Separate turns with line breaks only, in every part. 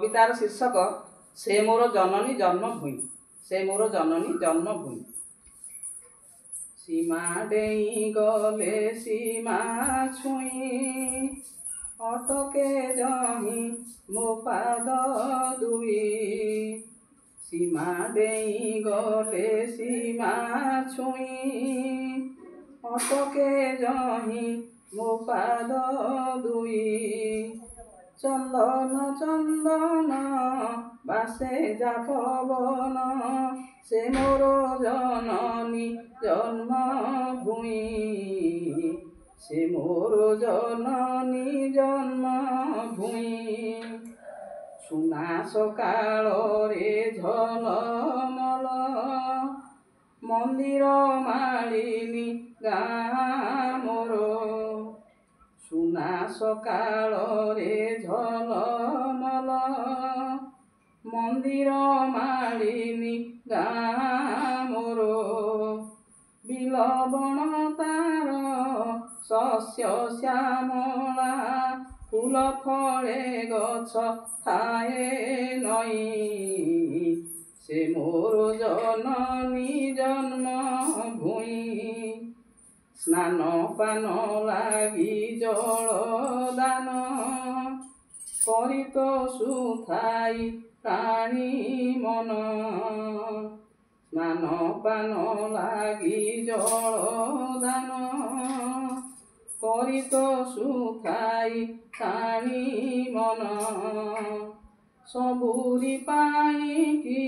कवितार शीर्षक से मोर जननी जन्मभूमि। से मोर जननी जन्मभूमि। सीमा डेई गले सीमा छुई अटके जही मो पाद दुई। सीमा डेई गले सीमा छुई अटके जही मो पाद दुई। चंदन चंदन बासे जा पवन से मोर जननी जन्मभूमि। से मोर जननी जन्मभूमि। सुना सकाळ रे झलमल मंदिर मालिनी गाँ मोर। सुना सकाळ रे झलमल मंदिर मालिनी गाँ मोर। बिलबण तार शस्य श्यामला फूल फळे गछ थाए नई। से मोर जननी जन्मभूमि। स्नान पान लागि जल दान करी तो सुथाई प्राणी मन। स्नान पान लागि जल दान करी तो सुथाई प्राणी मन। सबुरी पाइकी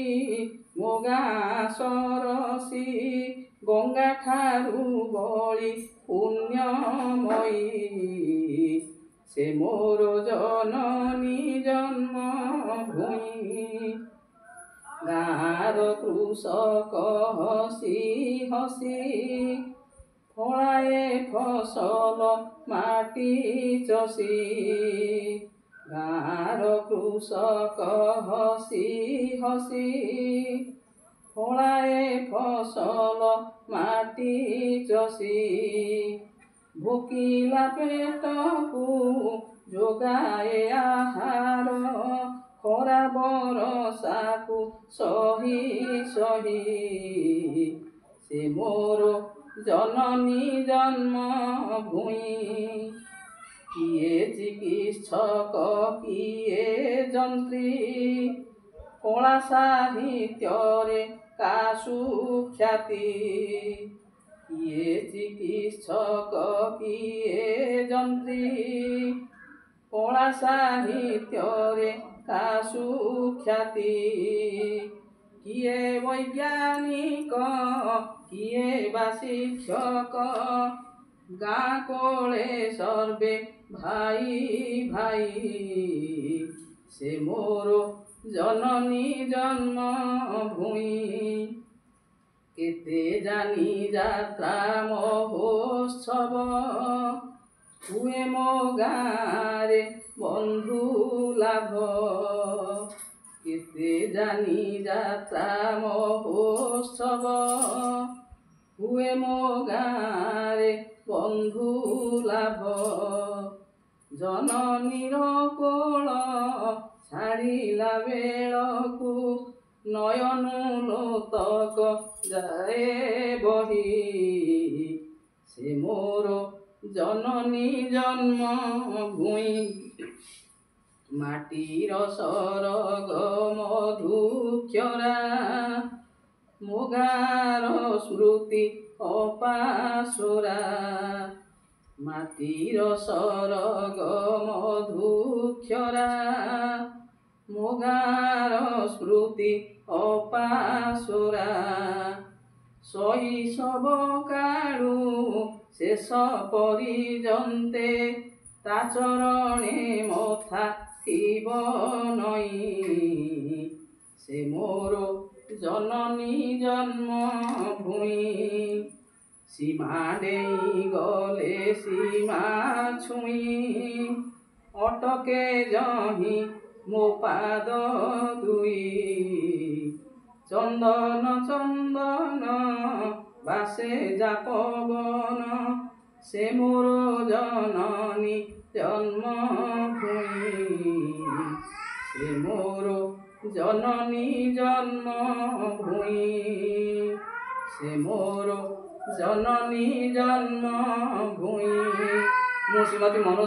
मो गाँ सरसी गंगा ठारू बळी पुण्यमयी। से मोर जननी जन्मभूमि। गाँर कृषक हसी हसी फळाए फसल माटी चसी। गाँर कृषक हसी हसी फळाए फसल माटी चसी। भोकिला पेटकु जोगाए आहार खरा बरसाकु सही सही। से मोर जननी जन्मभूमि। किए चिकित्सक किए जंत्री कला साहित्य का सुख्याति। किए चिकित्सक किए जंत्री कला साहित्य का सुख्याति। किए वैज्ञानिक किए बा शिक्षक गाँ कोले सर्वे भाई भाई। से मोर जननी जन्मभूमि। केते जानी जात्रा महोत्सव हुए मो गाँ रे बंधु लाभ। केते जानी जात्रा महोत्सव हुए मो गाँ रे बंधु लाभ। जननीर कोल छाड़िला बेलकु नयन लोतक जाए बही। से मोर जननी जन्मभूमि। माटीर सरग मधुक्षरा मो गाँर स्मृति अपासुरा। माटीर सरग मधुक्षरा मो गाँर स्मृति अपासुरा। शैशव काळु शेष परिजन्ते ता चरणे मथा थिब नई। से मोर जननी जन्मभूमि। सीमा डेई गले सीमा छुई अटके जही मो पाद दुई। चंदन चंदन बासे जा पवन से मोर जननी जन्मभूमि। সে মোর জননী জন্মভূমি, সে মোর জননী জন্মভূমি। ମୁଁ ଶ୍ରୀମତୀ ମନୋଜ